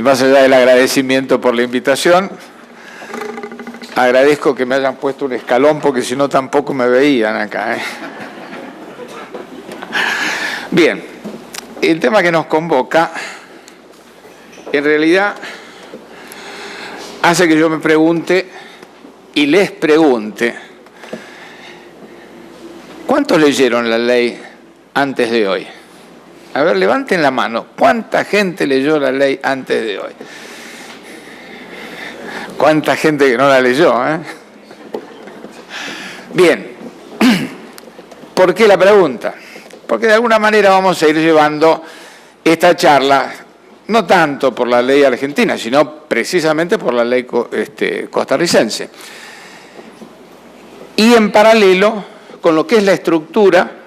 Más allá del agradecimiento por la invitación, agradezco que me hayan puesto un escalón porque si no tampoco me veían acá. Bien, el tema que nos convoca en realidad hace que yo me pregunte y les pregunte, ¿cuántos leyeron la ley antes de hoy? A ver, levanten la mano. ¿Cuánta gente leyó la ley antes de hoy? ¿Cuánta gente que no la leyó? Bien. ¿Por qué la pregunta? Porque de alguna manera vamos a ir llevando esta charla, no tanto por la ley argentina, sino precisamente por la ley costarricense. Y en paralelo con lo que es la estructura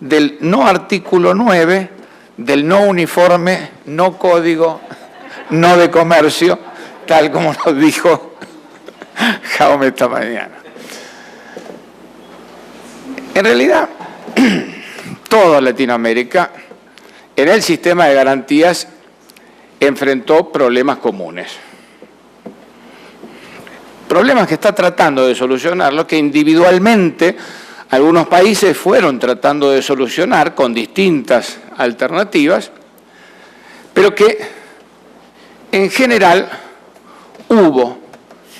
del no artículo 9, del no uniforme, no código, no de comercio, tal como nos dijo Jaume esta mañana. En realidad, toda Latinoamérica, en el sistema de garantías, enfrentó problemas comunes. Problemas que está tratando de solucionarlo, que individualmente algunos países fueron tratando de solucionar con distintas alternativas, pero que en general hubo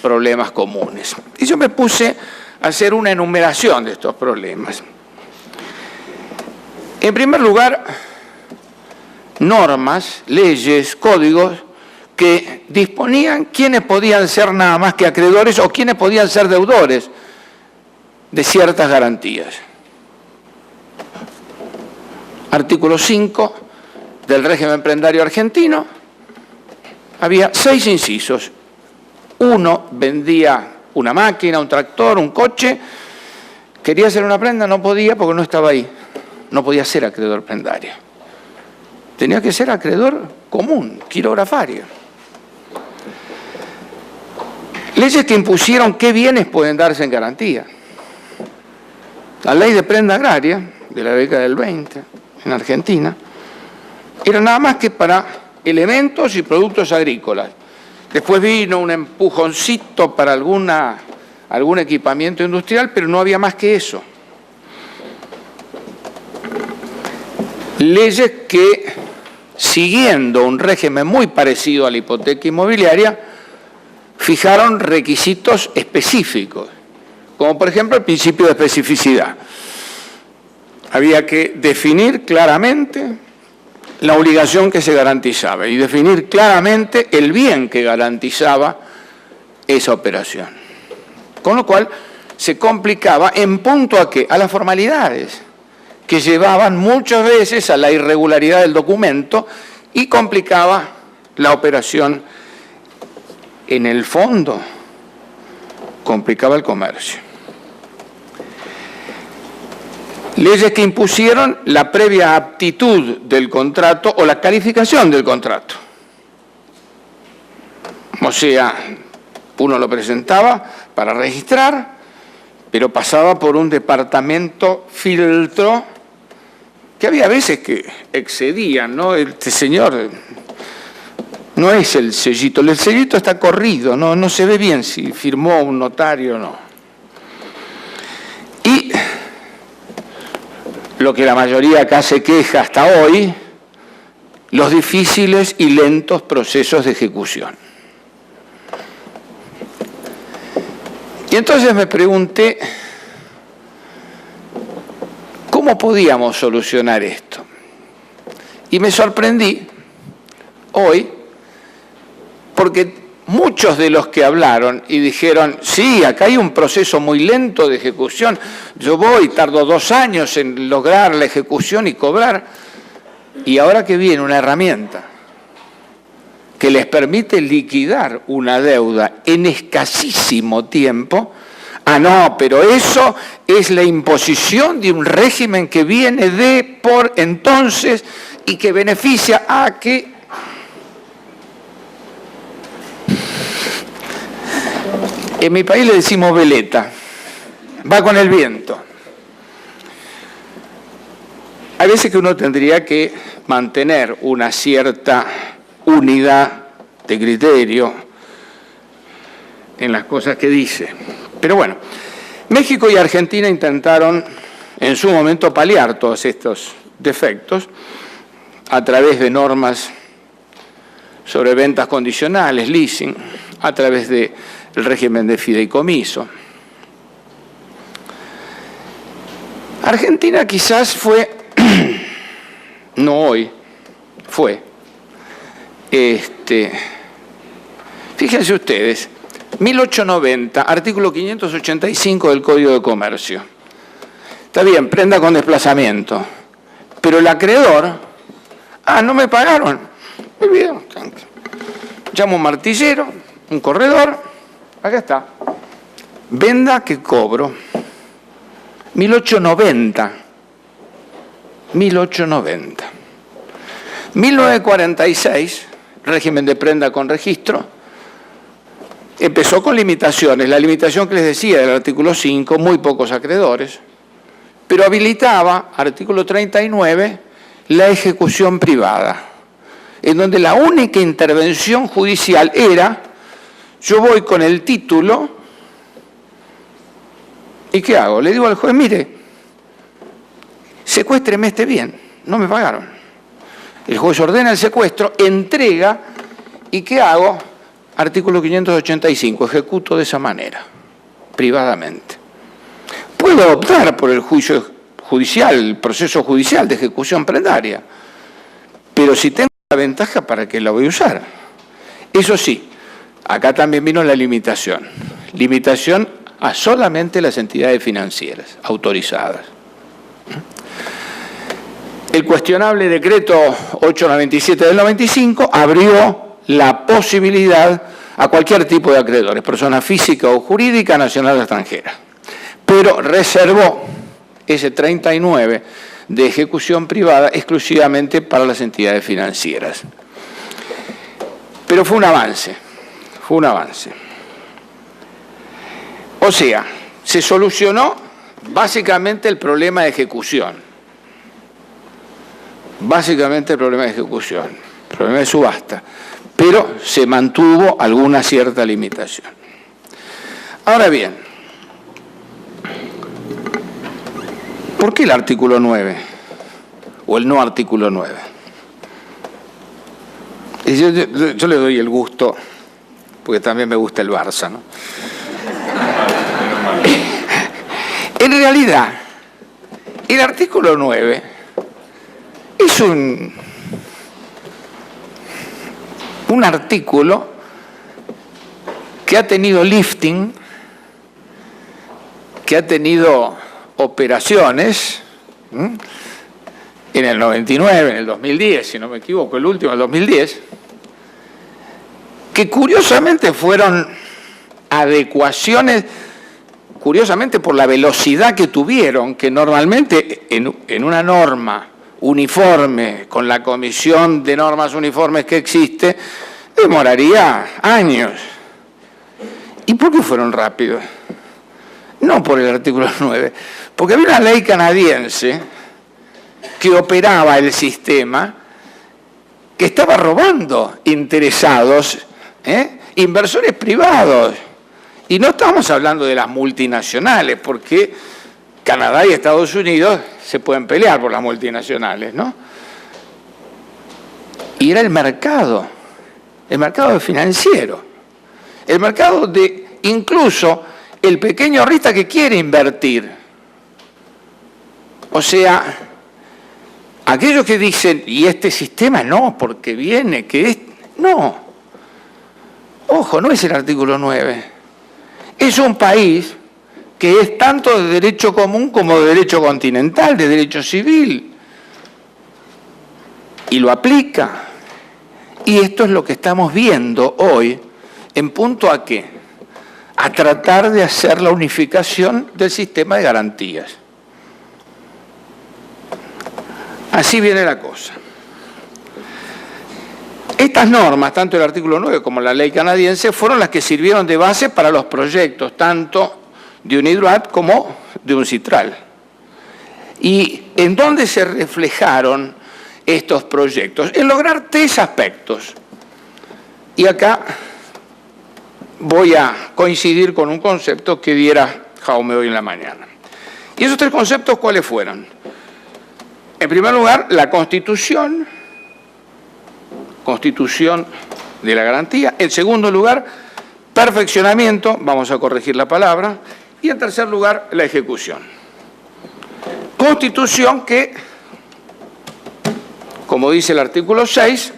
problemas comunes. Y yo me puse a hacer una enumeración de estos problemas. En primer lugar, normas, leyes, códigos que disponían quiénes podían ser nada más que acreedores o quiénes podían ser deudores de ciertas garantías. Artículo 5 del régimen prendario argentino, había 6 incisos. Uno vendía una máquina, un tractor, un coche, quería hacer una prenda, no podía porque no estaba ahí. No podía ser acreedor prendario. Tenía que ser acreedor común, quirografario. Leyes que impusieron qué bienes pueden darse en garantía. La ley de prenda agraria de la década del 20 en Argentina era nada más que para elementos y productos agrícolas. Después vino un empujoncito para algún equipamiento industrial, pero no había más que eso. Leyes que, siguiendo un régimen muy parecido a la hipoteca inmobiliaria, fijaron requisitos específicos, como por ejemplo el principio de especificidad. Había que definir claramente la obligación que se garantizaba y definir claramente el bien que garantizaba esa operación. Con lo cual se complicaba en punto a ¿qué? A las formalidades, que llevaban muchas veces a la irregularidad del documento y complicaba la operación. En el fondo, complicaba el comercio. Leyes que impusieron la previa aptitud del contrato o la calificación del contrato. O sea, uno lo presentaba para registrar, pero pasaba por un departamento filtro que había veces que excedían, ¿no? Este señor no es el sellito está corrido, no se ve bien si firmó un notario o no. Y lo que la mayoría acá se queja hasta hoy, los difíciles y lentos procesos de ejecución. Y entonces me pregunté, ¿cómo podíamos solucionar esto? Y me sorprendí hoy, porque muchos de los que hablaron y dijeron, sí, acá hay un proceso muy lento de ejecución, yo tardo 2 años en lograr la ejecución y cobrar, y ahora que viene una herramienta que les permite liquidar una deuda en escasísimo tiempo, no, pero eso es la imposición de un régimen que viene de por entonces y que beneficia a que... En mi país le decimos veleta, va con el viento. Hay veces que uno tendría que mantener una cierta unidad de criterio en las cosas que dice. Pero bueno, México y Argentina intentaron en su momento paliar todos estos defectos a través de normas sobre ventas condicionales, leasing, a través del régimen de fideicomiso. Argentina quizás fue, no hoy, fue, fíjense ustedes, 1890, artículo 585 del Código de Comercio. Está bien, prenda con desplazamiento, pero el acreedor, no me pagaron, muy bien, llamo a un martillero, un corredor, acá está, venda que cobro, 1890, 1946, régimen de prenda con registro, empezó con limitaciones. La limitación que les decía del artículo 5, muy pocos acreedores, pero habilitaba, artículo 39, la ejecución privada, en donde la única intervención judicial era, yo voy con el título, ¿y qué hago? Le digo al juez, mire, secuéstreme este bien, no me pagaron. El juez ordena el secuestro, entrega, ¿y qué hago? Artículo 585, ejecuto de esa manera, privadamente. Puedo optar por el juicio judicial, el proceso judicial de ejecución prendaria, pero si tengo la ventaja, ¿para qué la voy a usar? Eso sí, acá también vino la limitación. Limitación a solamente las entidades financieras autorizadas. El cuestionable decreto 897 del 95 abrió la posibilidad a cualquier tipo de acreedores, persona física o jurídica, nacional o extranjera, pero reservó ese 39 de ejecución privada exclusivamente para las entidades financieras. Pero fue un avance, O sea, se solucionó básicamente el problema de ejecución. El problema de subasta, pero se mantuvo alguna cierta limitación. Ahora bien, ¿por qué el artículo 9? O el no artículo 9. Y yo le doy el gusto, porque también me gusta el Barça, ¿no? En realidad, el artículo 9 es un artículo que ha tenido lifting, que ha tenido operaciones en el 99, en el 2010, si no me equivoco, el último, el 2010, que curiosamente fueron adecuaciones, curiosamente por la velocidad que tuvieron, que normalmente en una norma uniforme, con la comisión de normas uniformes que existe, demoraría años. ¿Y por qué fueron rápidos? No por el artículo 9, porque había una ley canadiense que operaba el sistema, que estaba robando interesados, inversores privados. Y no estamos hablando de las multinacionales, porque Canadá y Estados Unidos se pueden pelear por las multinacionales, ¿no? Y era el mercado financiero, el mercado de incluso el pequeño ahorrista que quiere invertir. O sea, aquellos que dicen, y este sistema no, porque viene, que es... No. Ojo, no es el artículo 9. Es un país que es tanto de derecho común como de derecho continental, de derecho civil. Y lo aplica. Y esto es lo que estamos viendo hoy, en punto a qué? A tratar de hacer la unificación del sistema de garantías. Así viene la cosa. Estas normas, tanto el artículo 9 como la ley canadiense, fueron las que sirvieron de base para los proyectos, tanto de un hidroat como de un citral. ¿Y en dónde se reflejaron estos proyectos? En lograr tres aspectos. Y acá voy a coincidir con un concepto que diera Jaume hoy en la mañana. ¿Y esos tres conceptos cuáles fueron? En primer lugar, la Constitución de la garantía. En segundo lugar, perfeccionamiento, vamos a corregir la palabra. Y en tercer lugar, la ejecución. Constitución que, como dice el artículo 6,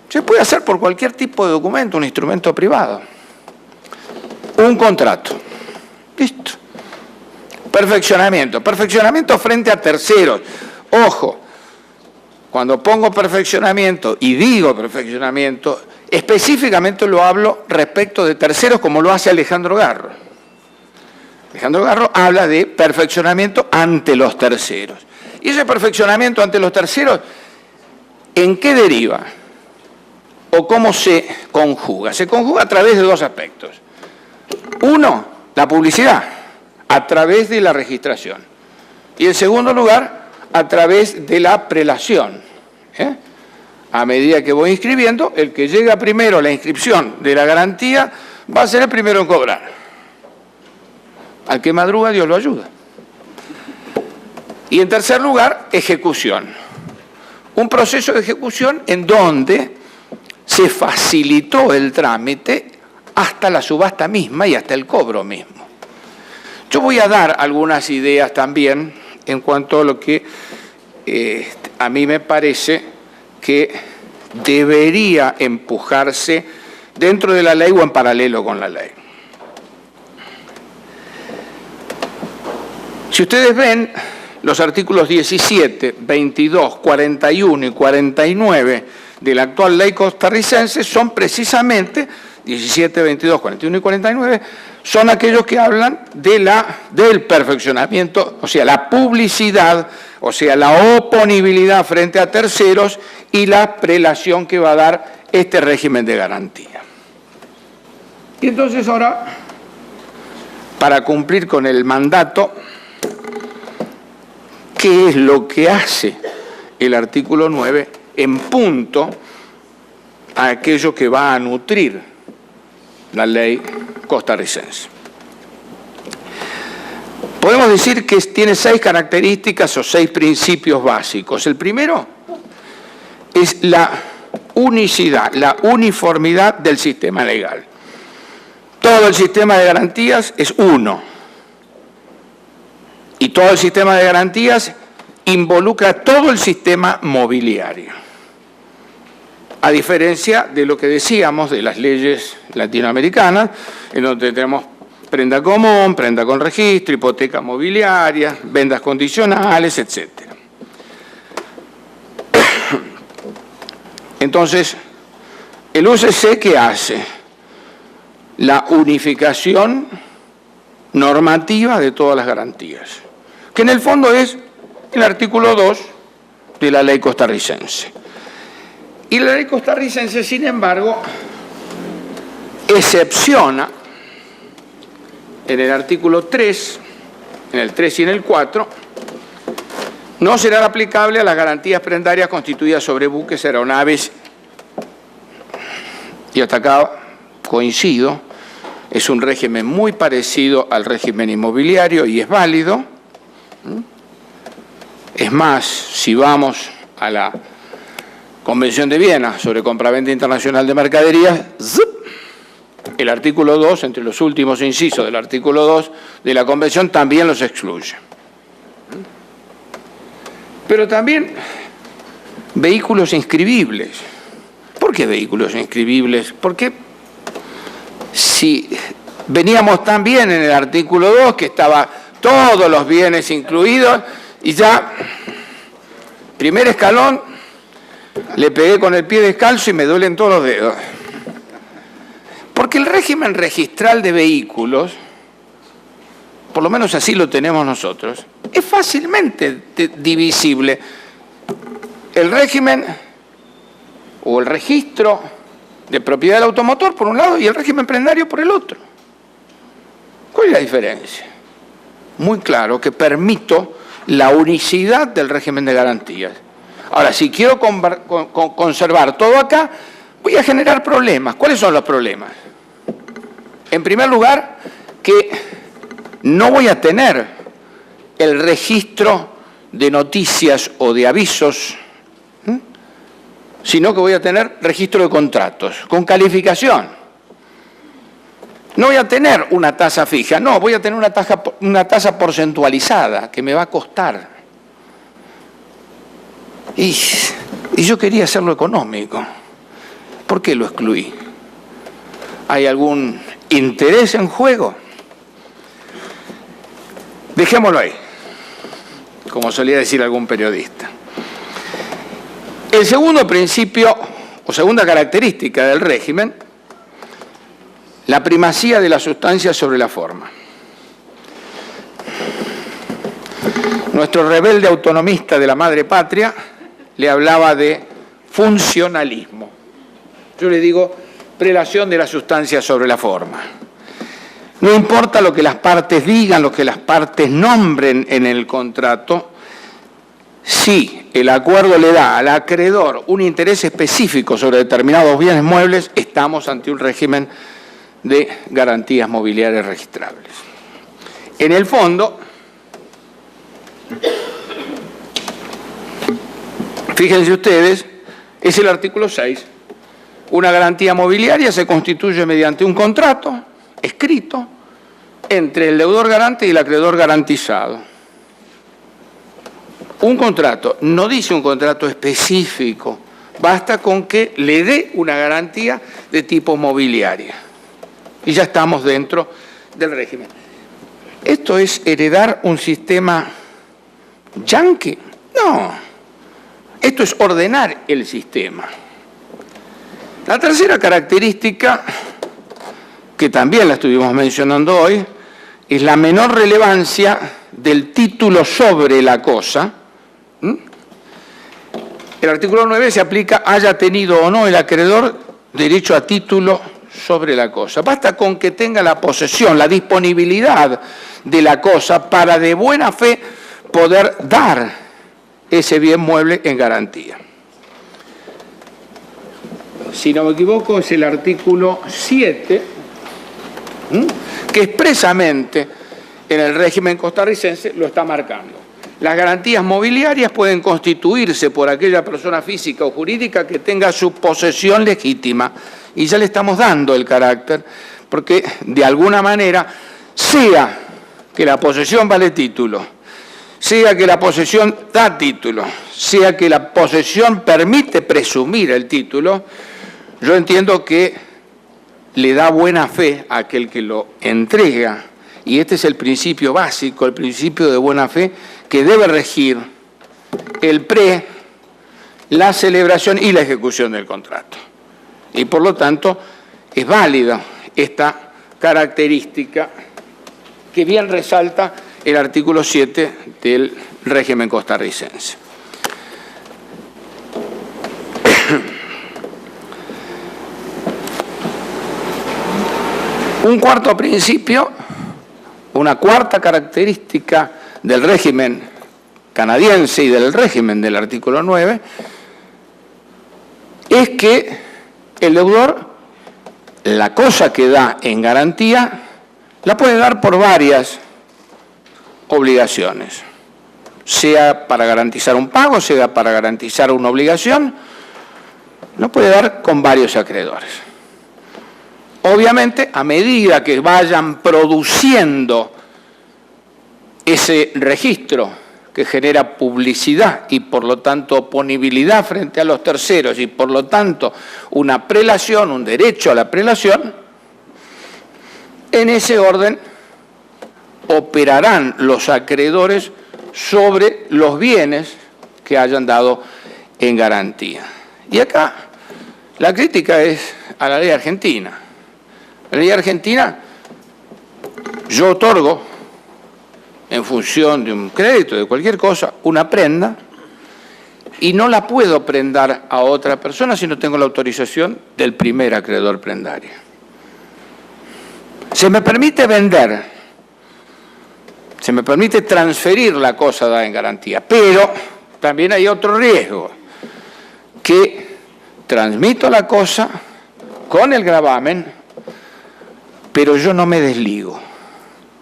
se puede hacer por cualquier tipo de documento, un instrumento privado. Un contrato. Listo. Perfeccionamiento. Perfeccionamiento frente a terceros. Ojo, cuando pongo perfeccionamiento y digo perfeccionamiento, específicamente lo hablo respecto de terceros como lo hace Alejandro Garro. Alejandro Garro habla de perfeccionamiento ante los terceros. Y ese perfeccionamiento ante los terceros, ¿en qué deriva? ¿O cómo se conjuga? Se conjuga a través de dos aspectos. Uno, la publicidad, a través de la registración. Y en segundo lugar, a través de la prelación. A medida que voy inscribiendo, el que llega primero a la inscripción de la garantía va a ser el primero en cobrar. Al que madruga, Dios lo ayuda. Y en tercer lugar, ejecución. Un proceso de ejecución en donde se facilitó el trámite hasta la subasta misma y hasta el cobro mismo. Yo voy a dar algunas ideas también en cuanto a lo que a mí me parece que debería empujarse dentro de la ley o en paralelo con la ley. Si ustedes ven, los artículos 17, 22, 41 y 49 de la actual ley costarricense son precisamente 17, 22, 41 y 49, son aquellos que hablan del perfeccionamiento, o sea, la publicidad, o sea, la oponibilidad frente a terceros y la prelación que va a dar este régimen de garantía. Y entonces ahora, para cumplir con el mandato, ¿qué es lo que hace el artículo 9 en punto a aquello que va a nutrir la ley costarricense? Podemos decir que tiene 6 características o 6 principios básicos. El primero es la unicidad, la uniformidad del sistema legal. Todo el sistema de garantías es uno. Y todo el sistema de garantías involucra todo el sistema mobiliario. A diferencia de lo que decíamos de las leyes latinoamericanas, en donde tenemos prenda común, prenda con registro, hipoteca mobiliaria, vendas condicionales, etc. Entonces, el UCC, ¿qué hace? La unificación normativa de todas las garantías, que en el fondo es el artículo 2 de la ley costarricense. Y la ley costarricense, sin embargo, excepciona en el artículo 3, en el 3 y en el 4, no será aplicable a las garantías prendarias constituidas sobre buques, aeronaves, y hasta acá coincido, es un régimen muy parecido al régimen inmobiliario y es válido. Es más, si vamos a la Convención de Viena sobre compraventa internacional de mercaderías, el artículo 2, entre los últimos incisos del artículo 2 de la Convención, también los excluye. Pero también vehículos inscribibles. ¿Por qué vehículos inscribibles? Porque si veníamos también en el artículo 2, que estaba todos los bienes incluidos, y ya, primer escalón, le pegué con el pie descalzo y me duelen todos los dedos. Porque el régimen registral de vehículos, por lo menos así lo tenemos nosotros, es fácilmente divisible. El régimen o el registro de propiedad del automotor por un lado y el régimen prendario por el otro. ¿Cuál es la diferencia? Muy claro que permito la unicidad del régimen de garantías. Ahora, si quiero conservar todo acá, voy voy a generar problemas. ¿Cuáles son los problemas? En primer lugar, que no voy a tener el registro de noticias o de avisos, sino que voy a tener registro de contratos, con calificación. No voy a tener una tasa fija, no, voy a tener una tasa porcentualizada que me va a costar. Y yo quería hacerlo económico. ¿Por qué lo excluí? ¿Hay algún interés en juego? Dejémoslo ahí, como solía decir algún periodista. El segundo principio, o segunda característica del régimen, la primacía de la sustancia sobre la forma. Nuestro rebelde autonomista de la madre patria le hablaba de funcionalismo. Yo le digo prelación de la sustancia sobre la forma. No importa lo que las partes digan, lo que las partes nombren en el contrato, si el acuerdo le da al acreedor un interés específico sobre determinados bienes muebles, estamos ante un régimen de garantías mobiliarias registrables. En el fondo, fíjense ustedes, es el artículo 6. Una garantía mobiliaria se constituye mediante un contrato escrito entre el deudor garante y el acreedor garantizado. Un contrato, no dice un contrato específico, basta con que le dé una garantía de tipo mobiliaria. Y ya estamos dentro del régimen. ¿Esto es heredar un sistema yanqui? No. Esto es ordenar el sistema. La tercera característica, que también la estuvimos mencionando hoy, es la menor relevancia del título sobre la cosa. El artículo 9 se aplica haya tenido o no el acreedor derecho a título sobre la cosa. Basta con que tenga la posesión, la disponibilidad de la cosa para de buena fe poder dar ese bien mueble en garantía. Si no me equivoco, es el artículo 7, que expresamente en el régimen costarricense lo está marcando. Las garantías mobiliarias pueden constituirse por aquella persona física o jurídica que tenga su posesión legítima. Y ya le estamos dando el carácter, porque de alguna manera, sea que la posesión vale título, sea que la posesión da título, sea que la posesión permite presumir el título, yo entiendo que le da buena fe a aquel que lo entrega. Y este es el principio básico, el principio de buena fe que debe regir el la celebración y la ejecución del contrato. Y por lo tanto es válida esta característica que bien resalta el artículo 7 del régimen costarricense. Un cuarto principio, una cuarta característica del régimen canadiense y del régimen del artículo 9, es que el deudor, la cosa que da en garantía, la puede dar por varias obligaciones, sea para garantizar un pago, sea para garantizar una obligación, lo puede dar con varios acreedores. Obviamente, a medida que vayan produciendo ese registro que genera publicidad y por lo tanto oponibilidad frente a los terceros y por lo tanto una prelación, un derecho a la prelación, en ese orden operarán los acreedores sobre los bienes que hayan dado en garantía. Y acá la crítica es a la ley argentina. La ley argentina, yo otorgo, en función de un crédito, de cualquier cosa, una prenda, y no la puedo prendar a otra persona si no tengo la autorización del primer acreedor prendario. Se me permite vender, se me permite transferir la cosa dada en garantía, pero también hay otro riesgo, que transmito la cosa con el gravamen, pero yo no me desligo.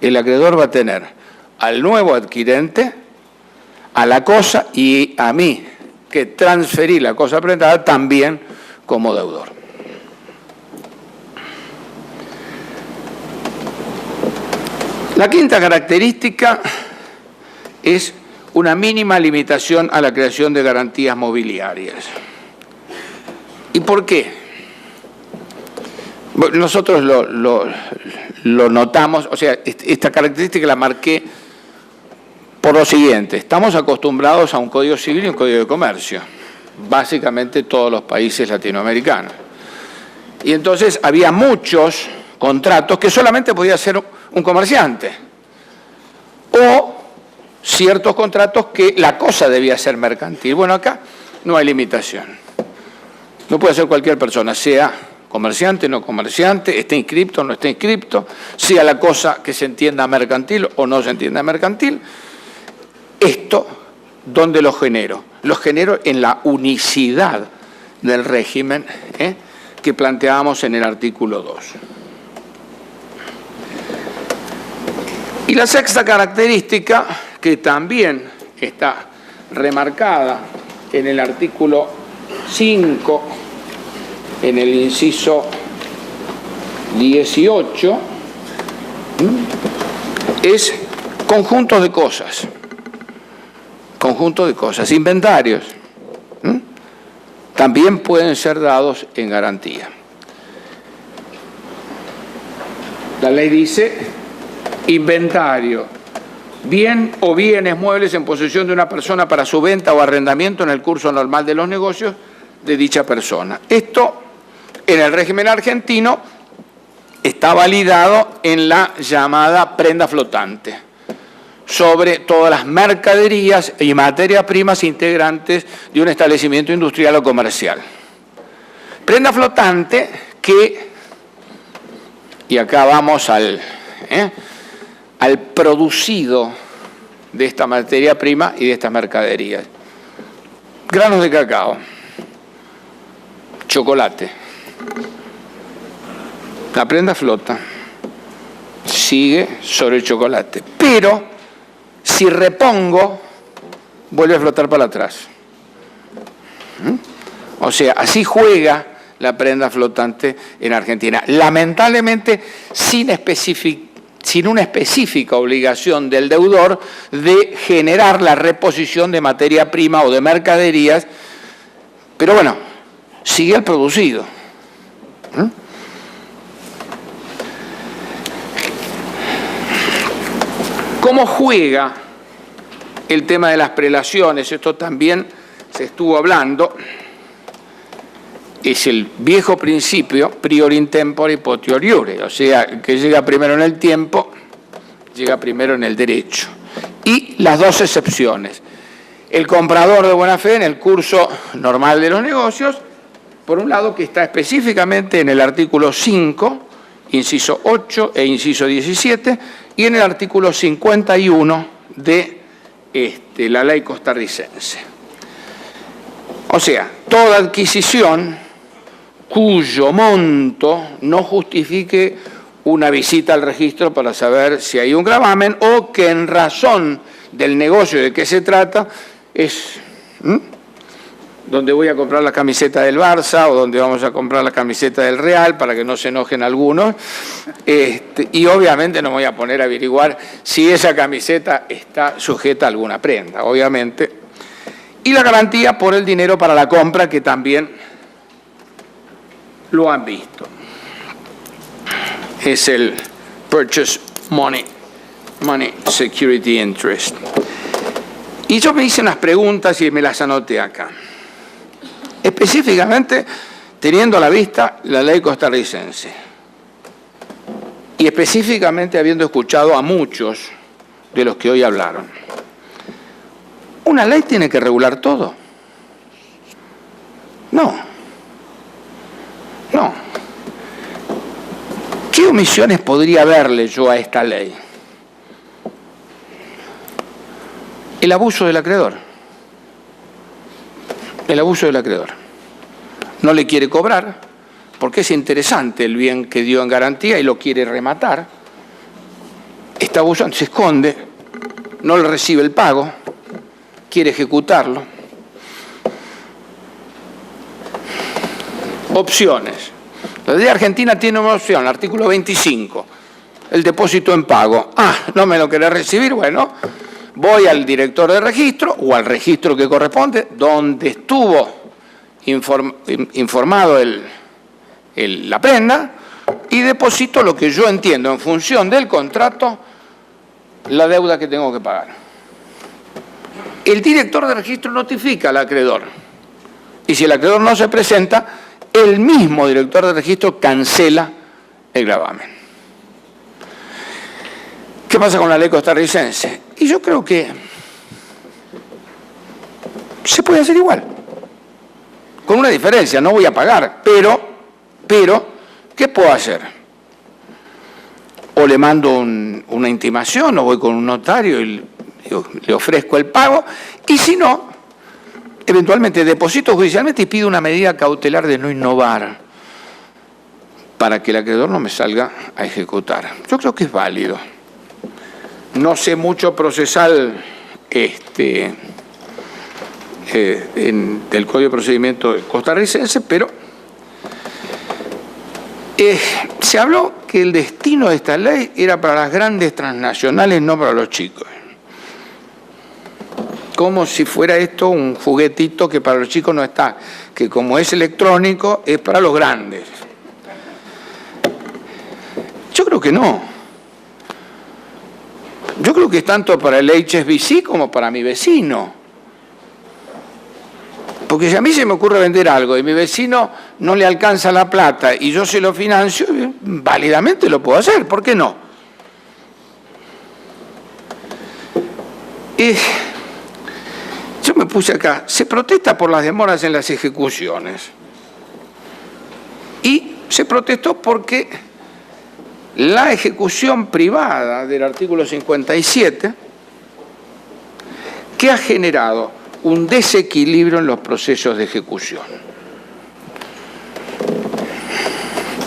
El acreedor va a tener al nuevo adquirente, a la cosa y a mí, que transferí la cosa prestada también como deudor. La quinta característica es una mínima limitación a la creación de garantías mobiliarias. ¿Y por qué? Bueno, nosotros lo notamos, o sea, esta característica la marqué por lo siguiente: estamos acostumbrados a un Código Civil y un Código de Comercio, básicamente todos los países latinoamericanos. Y entonces había muchos contratos que solamente podía hacer un comerciante, o ciertos contratos que la cosa debía ser mercantil. Bueno, acá no hay limitación. No puede ser cualquier persona, sea comerciante, no comerciante, esté inscripto o no esté inscripto, sea la cosa que se entienda mercantil o no se entienda mercantil. Esto, ¿dónde lo genero? Lo genero en la unicidad del régimen que planteábamos en el artículo 2. Y la sexta característica, que también está remarcada en el artículo 5, en el inciso 18, es conjuntos de cosas. Conjuntos de cosas. Inventarios también pueden ser dados en garantía. La ley dice: inventario, bien o bienes muebles en posesión de una persona para su venta o arrendamiento en el curso normal de los negocios de dicha persona. Esto, en el régimen argentino, está validado en la llamada prenda flotante, sobre todas las mercaderías y materias primas integrantes de un establecimiento industrial o comercial. Prenda flotante que, y acá vamos al producido de esta materia prima y de estas mercaderías: granos de cacao, chocolate. La prenda flota, sigue sobre el chocolate, pero si repongo, vuelve a flotar para atrás. O sea, así juega la prenda flotante en Argentina. Lamentablemente, sin una específica obligación del deudor de generar la reposición de materia prima o de mercaderías, pero bueno, sigue el producido. ¿Cómo juega el tema de las prelaciones? Esto también se estuvo hablando. Es el viejo principio prior in tempore potior iure, o sea, que llega primero en el tiempo, llega primero en el derecho. Y las dos excepciones: el comprador de buena fe en el curso normal de los negocios, por un lado, que está específicamente en el artículo 5, inciso 8 e inciso 17, y en el artículo 51 de la ley costarricense. O sea, toda adquisición cuyo monto no justifique una visita al registro para saber si hay un gravamen, o que en razón del negocio de qué se trata es donde voy a comprar la camiseta del Barça o donde vamos a comprar la camiseta del Real, para que no se enojen algunos, y obviamente no me voy a poner a averiguar si esa camiseta está sujeta a alguna prenda, obviamente. Y la garantía por el dinero para la compra, que también lo han visto. Es el Purchase Money Security Interest. Y yo me hice unas preguntas y me las anoté acá. Específicamente teniendo a la vista la ley costarricense. Y específicamente habiendo escuchado a muchos de los que hoy hablaron. ¿Una ley tiene que regular todo? No. ¿Qué omisiones podría verle yo a esta ley? El abuso del acreedor. El abuso del acreedor. no le quiere cobrar, porque es interesante el bien que dio en garantía y lo quiere rematar, está abusando, se esconde, no le recibe el pago, quiere ejecutarlo. Opciones. La ley argentina tiene una opción, artículo 25, el depósito en pago. No me lo querés recibir, bueno, voy al director de registro o al registro que corresponde, donde estuvo informado la prenda, y deposito lo que yo entiendo en función del contrato, la deuda que tengo que pagar. El director de registro notifica al acreedor, y si el acreedor no se presenta, el mismo director de registro cancela el gravamen. ¿Qué pasa con la ley costarricense? Y yo creo que se puede hacer igual, con una diferencia, no voy a pagar, pero, ¿qué puedo hacer? O le mando una intimación, o voy con un notario y le ofrezco el pago, y si no, eventualmente deposito judicialmente y pido una medida cautelar de no innovar para que el acreedor no me salga a ejecutar. Yo creo que es válido. No sé mucho procesal del Código de Procedimiento costarricense, pero se habló que el destino de esta ley era para las grandes transnacionales, no para los chicos. Como si fuera esto un juguetito que para los chicos no está, que como es electrónico es para los grandes. Yo creo que no. Yo creo que es tanto para el HSBC como para mi vecino. Porque si a mí se me ocurre vender algo y mi vecino no le alcanza la plata y yo se lo financio, válidamente lo puedo hacer, ¿por qué no? Yo me puse acá, se protesta por las demoras en las ejecuciones. Y se protestó porque la ejecución privada del artículo 57, que ha generado un desequilibrio en los procesos de ejecución.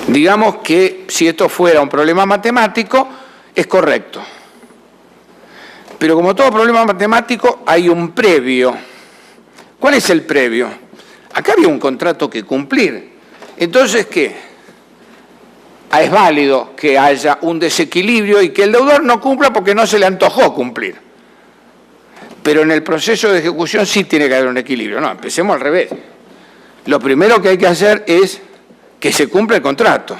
Digamos que si esto fuera un problema matemático, es correcto. Pero como todo problema matemático, hay un previo. ¿Cuál es el previo? Acá había un contrato que cumplir. Entonces, ¿qué? Es válido que haya un desequilibrio y que el deudor no cumpla porque no se le antojó cumplir. Pero en el proceso de ejecución sí tiene que haber un equilibrio. No, empecemos al revés. Lo primero que hay que hacer es que se cumpla el contrato.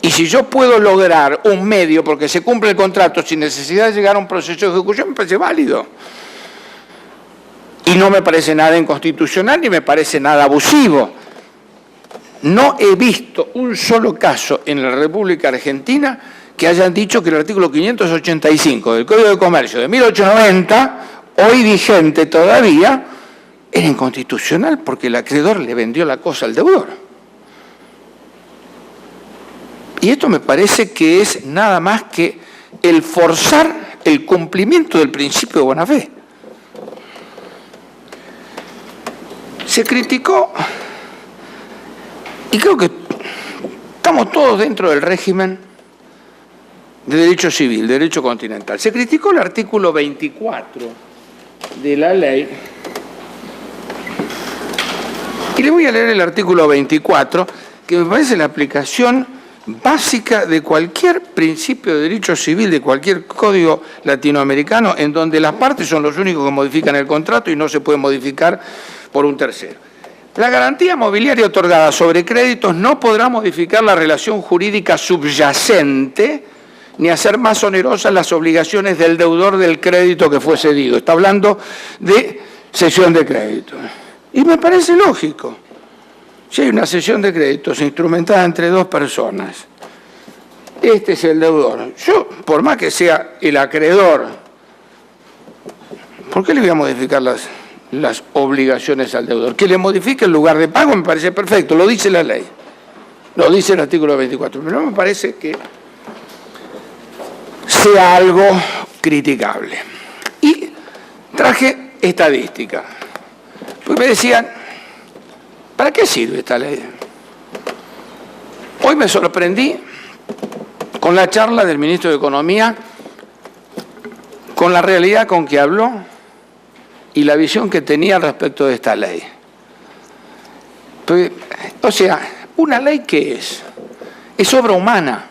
Y si yo puedo lograr un medio porque se cumple el contrato sin necesidad de llegar a un proceso de ejecución, me parece válido. Y no me parece nada inconstitucional ni me parece nada abusivo. No he visto un solo caso en la República Argentina que hayan dicho que el artículo 585 del Código de Comercio de 1890, hoy vigente todavía, era inconstitucional porque el acreedor le vendió la cosa al deudor. Y esto me parece que es nada más que el forzar el cumplimiento del principio de buena fe. Se criticó, y creo que estamos todos dentro del régimen de derecho civil, derecho continental. Se criticó el artículo 24 de la ley, y le voy a leer el artículo 24, que me parece la aplicación básica de cualquier principio de derecho civil, de cualquier código latinoamericano, en donde las partes son los únicos que modifican el contrato y no se puede modificar por un tercero. La garantía mobiliaria otorgada sobre créditos no podrá modificar la relación jurídica subyacente ni hacer más onerosas las obligaciones del deudor del crédito que fue cedido. Está hablando de cesión de crédito. Y me parece lógico. Si hay una cesión de créditos instrumentada entre dos personas, este es el deudor. Yo, por más que sea el acreedor, ¿por qué le voy a modificar las obligaciones al deudor? Que le modifique el lugar de pago me parece perfecto, lo dice la ley, lo dice el artículo 24, pero no me parece que sea algo criticable. Y traje estadística, porque me decían, ¿Para qué sirve esta ley? Hoy me sorprendí con la charla del ministro de Economía, con la realidad con que habló y la visión que tenía respecto de esta ley. O sea, ¿una ley qué es? Es obra humana.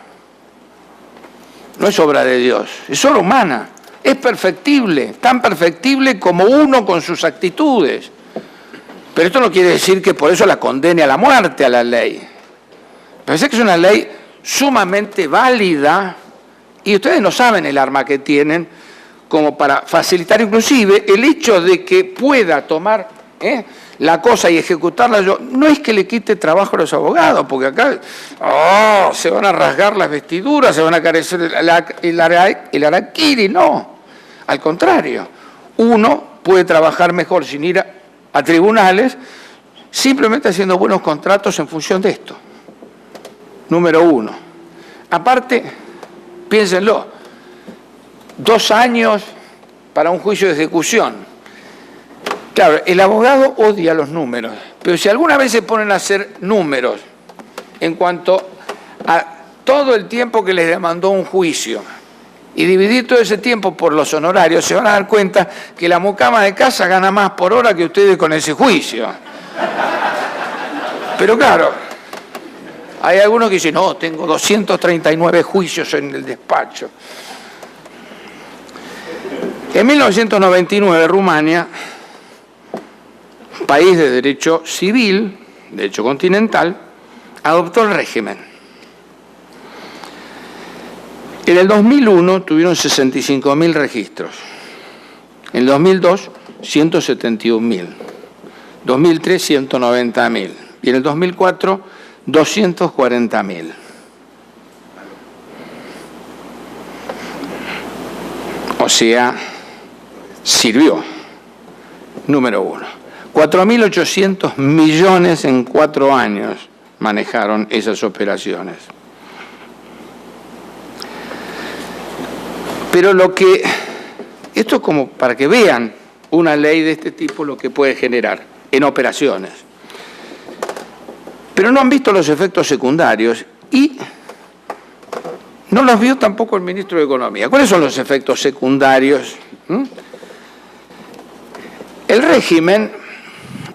No es obra de Dios, es obra humana. Es perfectible, tan perfectible como uno con sus actitudes. Pero esto no quiere decir que por eso la condene a la muerte a la ley. Parece que es una ley sumamente válida y ustedes no saben el arma que tienen como para facilitar inclusive el hecho de que pueda tomar la cosa y ejecutarla. No es que le quite trabajo a los abogados, porque acá se van a rasgar las vestiduras, se van a carecer el araquiri, no. Al contrario, uno puede trabajar mejor sin ir a tribunales, simplemente haciendo buenos contratos en función de esto. Número uno. Aparte, piénsenlo, 2 años para un juicio de ejecución. Claro, el abogado odia los números, pero si alguna vez se ponen a hacer números en cuanto a todo el tiempo que les demandó un juicio y dividir todo ese tiempo por los honorarios, se van a dar cuenta que la mucama de casa gana más por hora que ustedes con ese juicio. Pero claro, hay algunos que dicen, no, tengo 239 juicios en el despacho. En 1999, Rumania, país de derecho civil, derecho continental, adoptó el régimen. En el 2001 tuvieron 65.000 registros. En el 2002, 171.000. 2003, 190.000. Y en el 2004, 240.000. O sea, sirvió. Número uno. 4.800 millones en 4 años manejaron esas operaciones. Pero esto es como para que vean una ley de este tipo lo que puede generar en operaciones. Pero no han visto los efectos secundarios y no los vio tampoco el ministro de Economía. ¿Cuáles son los efectos secundarios? El régimen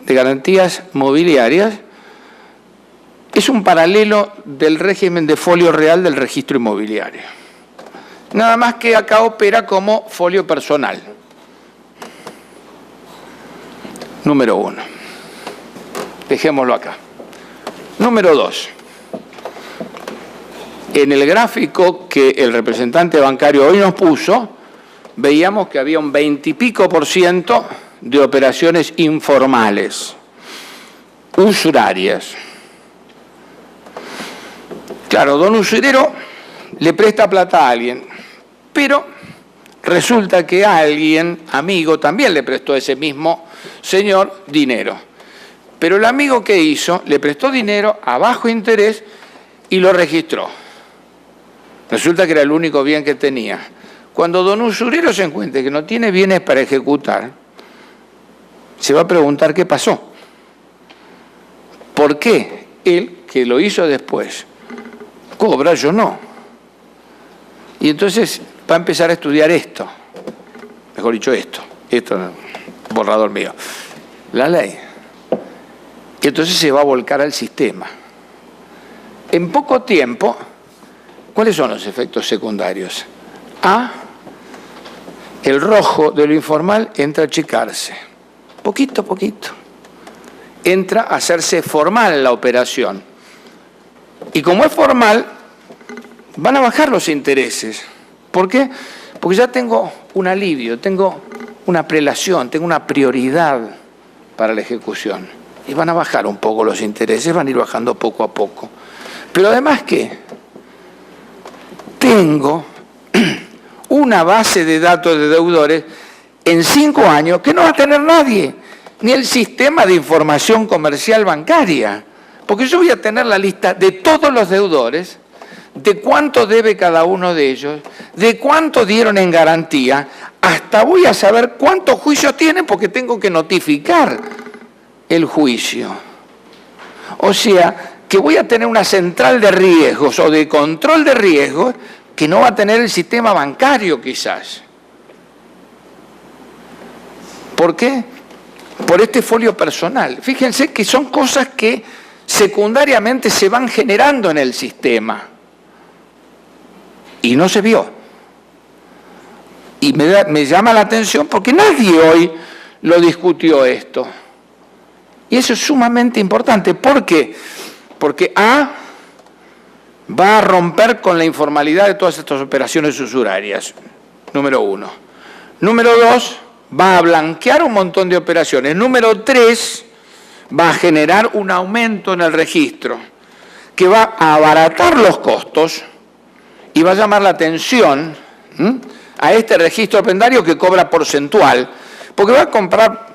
de garantías mobiliarias es un paralelo del régimen de folio real del registro inmobiliario. Nada más que acá opera como folio personal. Número 1. Dejémoslo acá. Número 2. En el gráfico que el representante bancario hoy nos puso, veíamos que había un 20 y pico % de operaciones informales, usurarias. Claro, don usurero le presta plata a alguien, pero resulta que alguien, amigo, también le prestó a ese mismo señor dinero. Pero el amigo que hizo, le prestó dinero a bajo interés y lo registró. Resulta que era el único bien que tenía. Cuando don usurero se encuentre que no tiene bienes para ejecutar, se va a preguntar qué pasó. ¿Por qué él, que lo hizo después, cobra, yo no? Y entonces va a empezar a estudiar esto. Mejor dicho, esto, borrador mío. La ley. Y entonces se va a volcar al sistema. En poco tiempo, ¿cuáles son los efectos secundarios? El rojo de lo informal entra a achicarse. Poquito a poquito. Entra a hacerse formal la operación. Y como es formal, van a bajar los intereses. ¿Por qué? Porque ya tengo un alivio, tengo una prelación, tengo una prioridad para la ejecución. Y van a bajar un poco los intereses, van a ir bajando poco a poco. Pero además, ¿qué? Tengo una base de datos de deudores en 5 años que no va a tener nadie, ni el sistema de información comercial bancaria. Porque yo voy a tener la lista de todos los deudores, de cuánto debe cada uno de ellos, de cuánto dieron en garantía, hasta voy a saber cuántos juicios tienen porque tengo que notificar el juicio. O sea, que voy a tener una central de riesgos o de control de riesgos que no va a tener el sistema bancario quizás. ¿Por qué? Por este folio personal. Fíjense que son cosas que secundariamente se van generando en el sistema. Y no se vio. Y me llama la atención porque nadie hoy lo discutió esto. Y eso es sumamente importante. ¿Por qué? Porque A va a romper con la informalidad de todas estas operaciones usurarias, número 1. Número 2, va a blanquear un montón de operaciones. Número 3, va a generar un aumento en el registro que va a abaratar los costos y va a llamar la atención a este registro prendario que cobra porcentual, porque va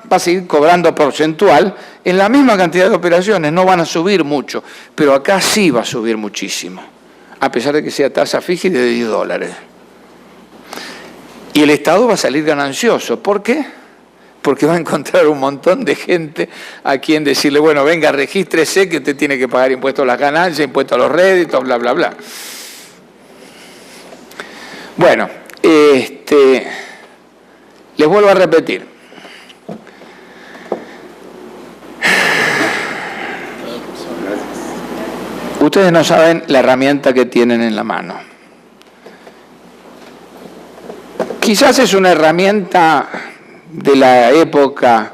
a seguir cobrando porcentual en la misma cantidad de operaciones, no van a subir mucho, pero acá sí va a subir muchísimo, a pesar de que sea tasa fija y de $10. Y el Estado va a salir ganancioso. ¿Por qué? Porque va a encontrar un montón de gente a quien decirle, bueno, venga, regístrese que usted tiene que pagar impuestos a las ganancias, impuestos a los réditos, bla, bla, bla. Bueno, les vuelvo a repetir. Ustedes no saben la herramienta que tienen en la mano. Quizás es una herramienta de la época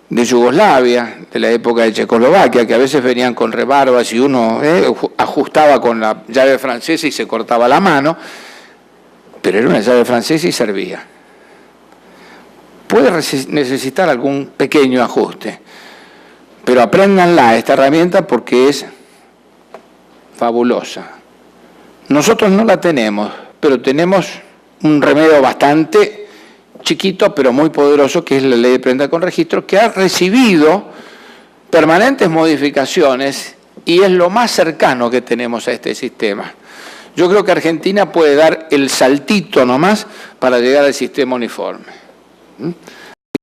de Yugoslavia, de la época de Checoslovaquia, que a veces venían con rebarbas y uno ajustaba con la llave francesa y se cortaba la mano, pero era una llave francesa y servía. Puede necesitar algún pequeño ajuste, pero apréndanla esta herramienta porque es fabulosa. Nosotros no la tenemos, pero tenemos un remedio bastante chiquito, pero muy poderoso, que es la ley de prenda con registro, que ha recibido permanentes modificaciones y es lo más cercano que tenemos a este sistema. Yo creo que Argentina puede dar el saltito nomás para llegar al sistema uniforme.